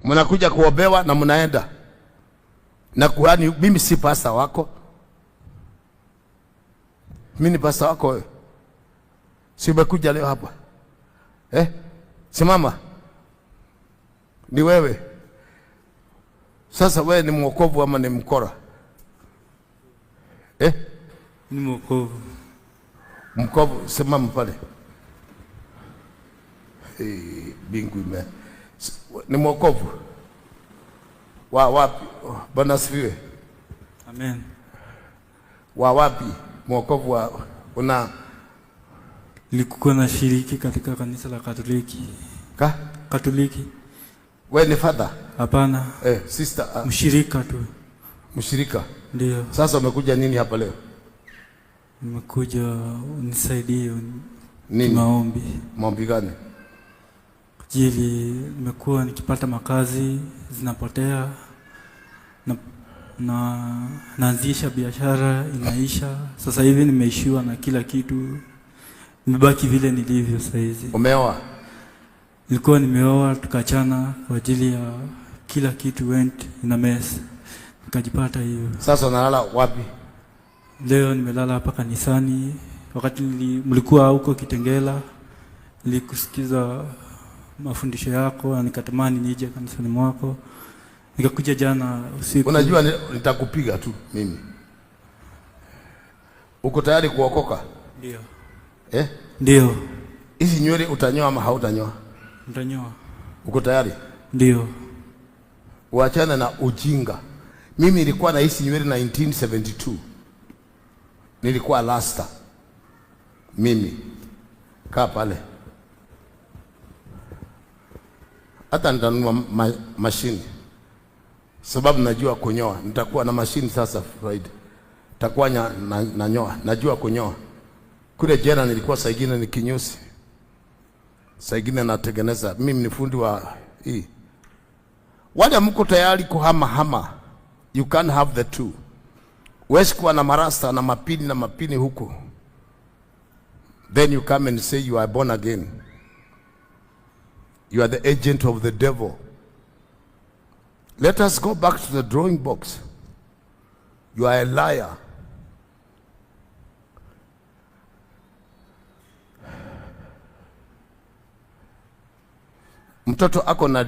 Mnakuja kuobewa na mnaenda. Na kuhani, mimi si pasta wako. Mimi ni pasta wako wewe. Si umekuja leo hapa. Simama. Ni wewe. Sasa wewe ni mwokovu ama ni mkora? Ni mwokovu. Mwokovu, simama pale. Bingu ime. Ni mwokovu. Wapi? Bwana asifiwe. Amen. Wapi? Mwokovu una nilikuwa na shiriki katika kanisa la Katoliki. Katoliki. Wewe ni father? Hapana. Sister. Mshirika tu. Mshirika? Ndio. Sasa umekuja nini hapa leo? Nimekuja unisaidie nini? Maombi. Maombi gani? Jili nimekuwa nikipata makazi zinapotea na naanzisha biashara inaisha. Sasa hivi nimeishiwa na kila kitu. Nimebaki vile nilivyo sasa hizi. Umeoa? Nilikuwa nimeoa tukachana kwa ajili ya kila kitu went in a mess. Nikajipata hiyo. Sasa unalala wapi? Leo nimelala hapa kanisani. Wakati mlikuwa huko Kitengela, nilikusikiza mafundisho yako na nikatamani nije kanisani mwako. Nikakuja jana usiku. Unajua nitakupiga tu mimi. Uko tayari kuokoka? Ndio. Ndio. Hizi nywele utanyoa ama hautanyoa? Utanyoa. Uko tayari? Ndio. Uachane na ujinga. Mimi nilikuwa na hizi nywele 1972. Nilikuwa lasta. Mimi. Kaa pale. Hata nitanunua mashini. Sababu najua kunyoa. Nitakuwa na mashini sasa Friday. Nitakuwa nanyoa. Najua kunyoa. Kule jana nilikuwa saa ingine ni kinyozi. Saa ingine natengeneza. Mimi ni fundi wa hii. Wale mko tayari kuhama. You can't have the two. Huwezi kuwa na marasta na mapini huko. Then you come and say you are born again. You are the agent of the devil. Let us go back to the drawing box. You are a liar. Mtoto ako na